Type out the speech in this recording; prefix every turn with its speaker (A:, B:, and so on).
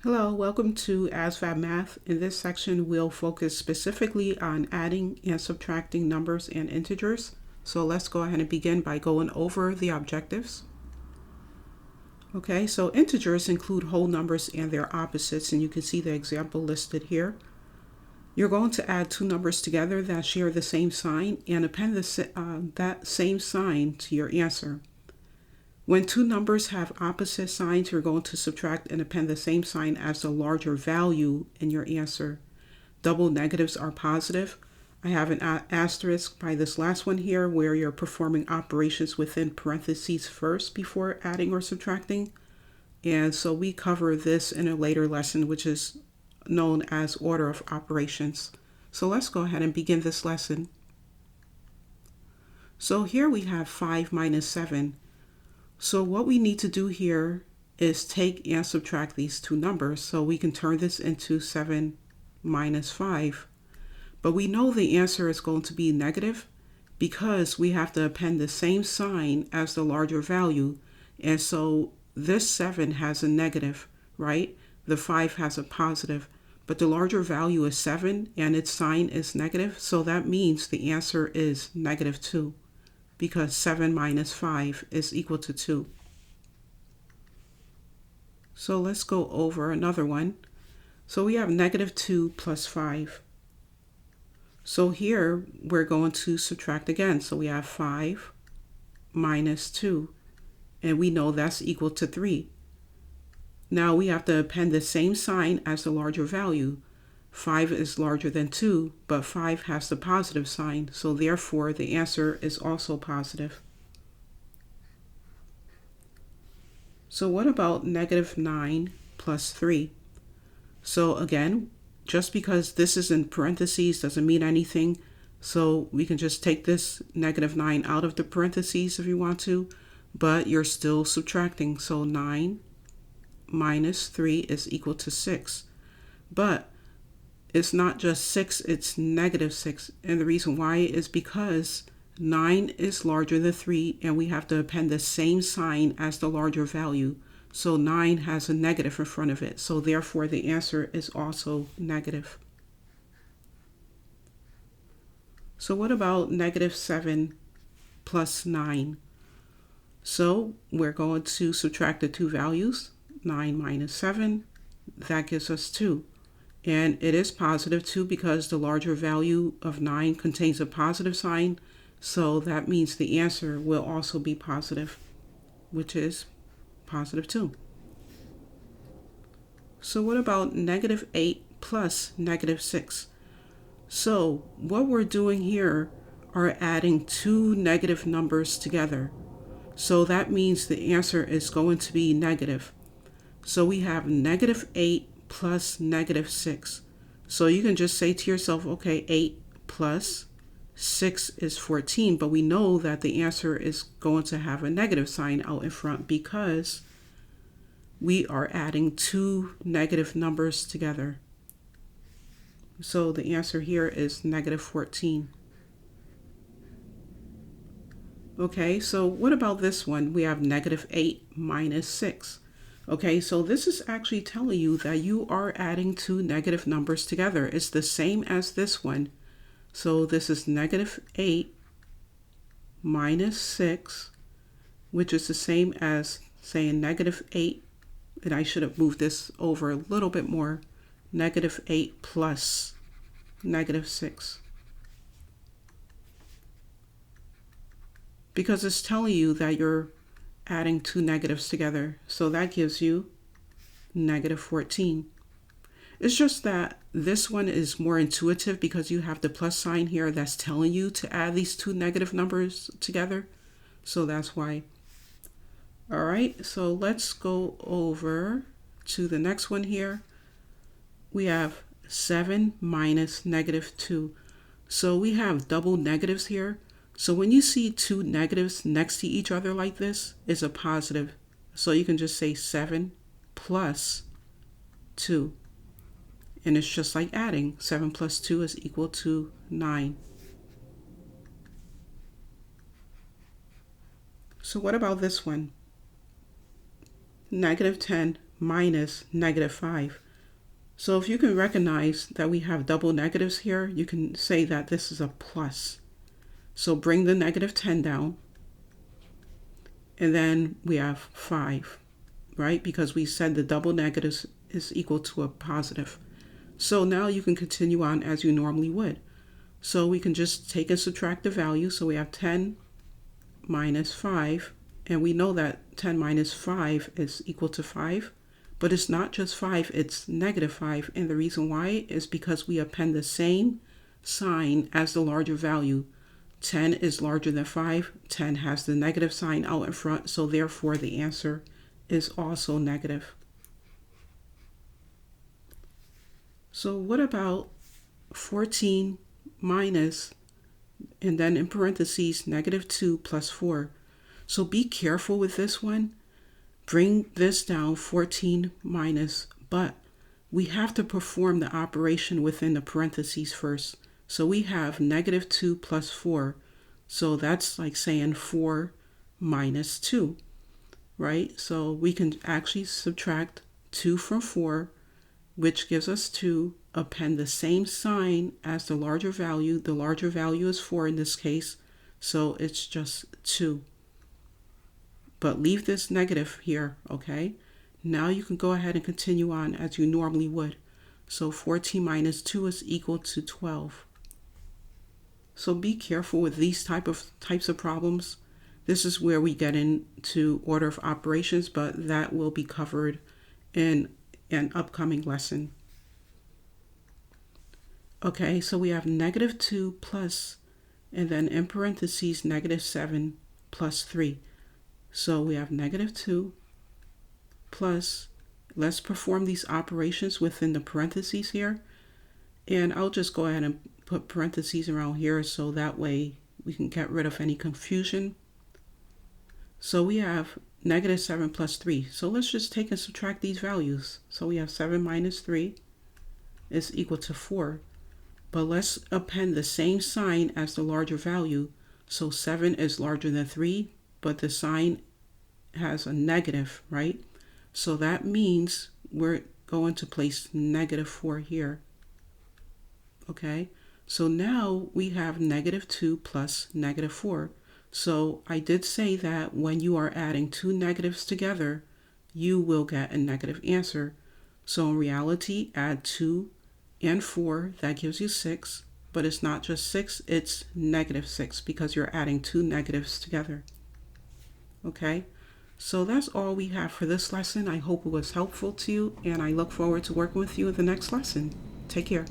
A: Hello, welcome to ASVAB Math. In this section, we'll focus specifically on adding and subtracting numbers and integers. So let's go ahead and begin by going over the objectives. Okay, so integers include whole numbers and their opposites, and you can see the example listed here. You're going to add two numbers together that share the same sign and append that same sign to your answer. When two numbers have opposite signs, you're going to subtract and append the same sign as the larger value in your answer. Double negatives are positive. I have an asterisk by this last one here where you're performing operations within parentheses first before adding or subtracting. And so we cover this in a later lesson, which is known as order of operations. So let's go ahead and begin this lesson. So here we have 5 minus 7. So what we need to do here is take and subtract these two numbers. So we can turn this into 7 minus 5. But we know the answer is going to be negative because we have to append the same sign as the larger value. And so this 7 has a negative, right? The 5 has a positive. But the larger value is 7 and its sign is negative. So that means the answer is negative 2. Because 7 minus 5 is equal to 2. So let's go over another one. So we have negative 2 plus 5. So here we're going to subtract again. So we have 5 minus 2. And we know that's equal to 3. Now we have to append the same sign as the larger value. 5 is larger than 2, but 5 has the positive sign, so therefore the answer is also positive. So what about negative 9 plus 3? So again, just because this is in parentheses doesn't mean anything, so we can just take this negative 9 out of the parentheses if you want to, but you're still subtracting. So 9 minus 3 is equal to 6. But it's not just 6, it's negative 6. And the reason why is because 9 is larger than 3, and we have to append the same sign as the larger value. So 9 has a negative in front of it. So therefore, the answer is also negative. So what about negative 7 plus 9? So we're going to subtract the two values. 9 minus 7, that gives us 2. And it is positive 2 because the larger value of 9 contains a positive sign. So that means the answer will also be positive, which is positive 2. So what about negative 8 plus negative 6? So what we're doing here are adding two negative numbers together. So that means the answer is going to be negative. So we have negative 8 plus negative 6. So you can just say to yourself, okay, 8 plus 6 is 14, but we know that the answer is going to have a negative sign out in front because we are adding two negative numbers together. So the answer here is negative 14. Okay, so what about this one? We have negative 8 minus 6. Okay, so this is actually telling you that you are adding two negative numbers together. It's the same as this one. So this is negative 8 minus 6, which is the same as saying negative 8, and I should have moved this over a little bit more, negative 8 plus negative 6. Because it's telling you that you're adding two negatives together. So that gives you negative 14. It's just that this one is more intuitive because you have the plus sign here that's telling you to add these two negative numbers together. So that's why. All right, so let's go over to the next one here. We have 7 minus negative 2. So we have double negatives here. So when you see two negatives next to each other like this, it's a positive. So you can just say 7 plus 2. And it's just like adding. 7 plus 2 is equal to 9. So what about this one? Negative 10 minus negative 5. So if you can recognize that we have double negatives here, you can say that this is a plus. So bring the negative 10 down. And then we have 5, right? Because we said the double negatives is equal to a positive. So now you can continue on as you normally would. So we can just take and subtract the value. So we have 10 minus 5. And we know that 10 minus 5 is equal to 5. But it's not just 5, it's negative 5. And the reason why is because we append the same sign as the larger value. 10 is larger than 5. 10 has the negative sign out in front. So therefore the answer is also negative. So what about 14 minus, and then in parentheses, negative 2 plus 4. So be careful with this one. Bring this down, 14 minus, but we have to perform the operation within the parentheses first. So we have negative 2 plus 4. So that's like saying 4 minus 2, right? So we can actually subtract 2 from 4, which gives us 2, append the same sign as the larger value. The larger value is 4 in this case, so it's just 2. But leave this negative here, okay? Now you can go ahead and continue on as you normally would. So 14 minus 2 is equal to 12. So be careful with these types of problems. This is where we get into order of operations, but that will be covered in an upcoming lesson. Okay, so we have negative 2 plus, and then in parentheses, negative 7 plus 3. So we have negative 2 plus, let's perform these operations within the parentheses here. And I'll just go ahead and put parentheses around here so that way we can get rid of any confusion. So we have negative 7 plus 3. So let's just take and subtract these values. So we have 7 minus 3 is equal to 4. But let's append the same sign as the larger value. So 7 is larger than 3, but the sign has a negative, right? So that means we're going to place negative 4 here. Okay, so now we have negative 2 plus negative 4. So I did say that when you are adding two negatives together, you will get a negative answer. So in reality, add 2 and 4, that gives you 6. But it's not just 6, it's negative 6 because you're adding two negatives together. Okay, so that's all we have for this lesson. I hope it was helpful to you, and I look forward to working with you in the next lesson. Take care.